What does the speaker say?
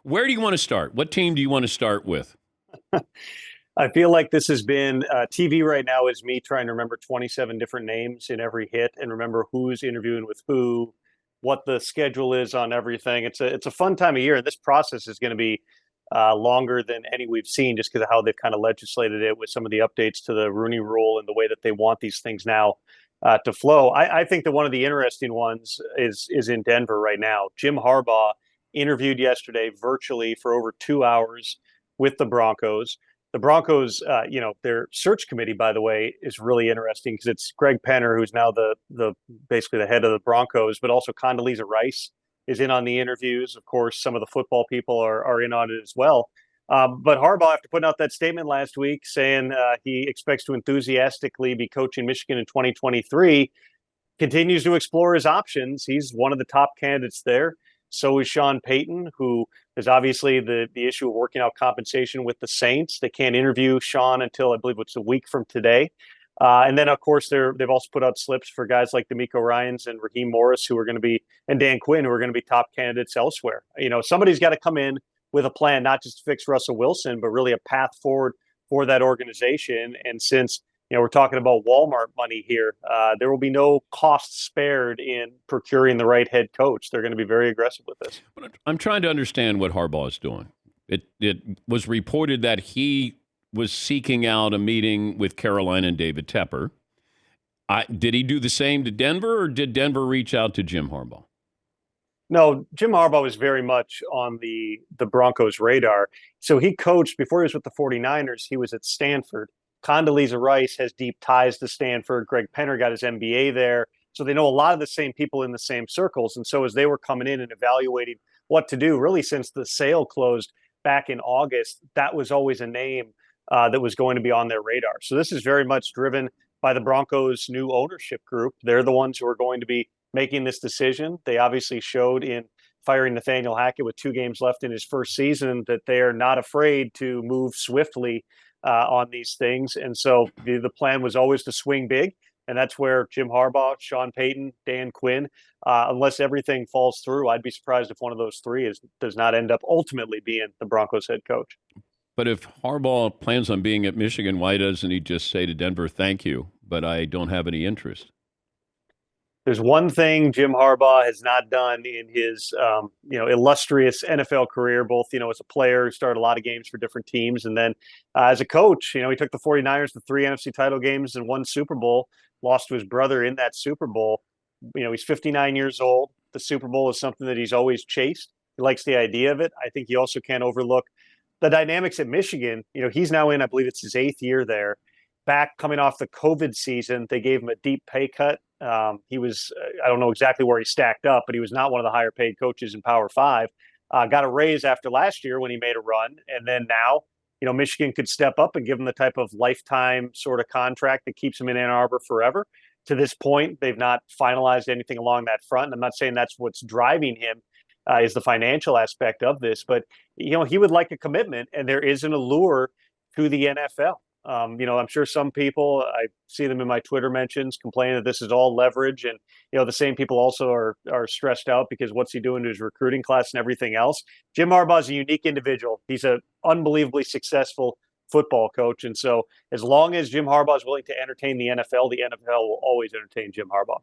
Where do you want to start? What team do you want to start with? I feel like this has been TV right now is me trying to remember 27 different names in every hit and remember who's interviewing with who, what the schedule is on everything. It's a fun time of year, and this process is going to be longer than any we've seen just because of how they've kind of legislated it with some of the updates to the Rooney Rule and the way that they want these things now to flow. I think that one of the interesting ones is in Denver right now. Jim Harbaugh interviewed yesterday virtually for over 2 hours with the Broncos. The Broncos, their search committee, by the way, is really interesting because it's Greg Penner, who's now the basically the head of the Broncos, but also Condoleezza Rice is in on the interviews. Of course, some of the football people are in on it as well. But Harbaugh, after putting out that statement last week saying he expects to enthusiastically be coaching Michigan in 2023, continues to explore his options. He's one of the top candidates there. So is Sean Payton, who is obviously the issue of working out compensation with the Saints. They can't interview Sean until I believe it's a week from today. And then, of course, they've also put out slips for guys like D'Amico Ryans and Raheem Morris, who are going to be, and Dan Quinn, who are going to be top candidates elsewhere. Somebody's got to come in with a plan, not just to fix Russell Wilson, but really a path forward for that organization. And since we're talking about Walmart money here. There will be no cost spared in procuring the right head coach. They're going to be very aggressive with this. But I'm trying to understand what Harbaugh is doing. It was reported that he was seeking out a meeting with Carolina and David Tepper. Did he do the same to Denver, or did Denver reach out to Jim Harbaugh? No, Jim Harbaugh was very much on the Broncos' radar. So he coached, before he was with the 49ers, he was at Stanford. Condoleezza Rice has deep ties to Stanford. Greg Penner got his MBA there. So they know a lot of the same people in the same circles. And so as they were coming in and evaluating what to do, really since the sale closed back in August, that was always a name that was going to be on their radar. So this is very much driven by the Broncos' new ownership group. They're the ones who are going to be making this decision. They obviously showed in firing Nathaniel Hackett with 2 games left in his first season that they are not afraid to move swiftly on these things. And so the plan was always to swing big. And that's where Jim Harbaugh, Sean Payton, Dan Quinn, unless everything falls through, I'd be surprised if one of those three does not end up ultimately being the Broncos head coach. But if Harbaugh plans on being at Michigan, why doesn't he just say to Denver, thank you, but I don't have any interest? There's one thing Jim Harbaugh has not done in his, illustrious NFL career, both, as a player who started a lot of games for different teams. And then as a coach, he took the 49ers to 3 NFC title games and 1 Super Bowl, lost to his brother in that Super Bowl. He's 59 years old. The Super Bowl is something that he's always chased. He likes the idea of it. I think he also can't overlook the dynamics at Michigan. He's now in, I believe it's his 8th year there. Back coming off the COVID season, they gave him a deep pay cut. He was, I don't know exactly where he stacked up, but he was not one of the higher paid coaches in Power 5. Got a raise after last year when he made a run. And then now, Michigan could step up and give him the type of lifetime sort of contract that keeps him in Ann Arbor forever. To this point, they've not finalized anything along that front. And I'm not saying that's what's driving him is the financial aspect of this, but, he would like a commitment, and there is an allure to the NFL. I'm sure some people, I see them in my Twitter mentions, complaining that this is all leverage. And, the same people also are stressed out because what's he doing to his recruiting class and everything else. Jim Harbaugh is a unique individual. He's an unbelievably successful football coach. And so as long as Jim Harbaugh is willing to entertain the NFL will always entertain Jim Harbaugh.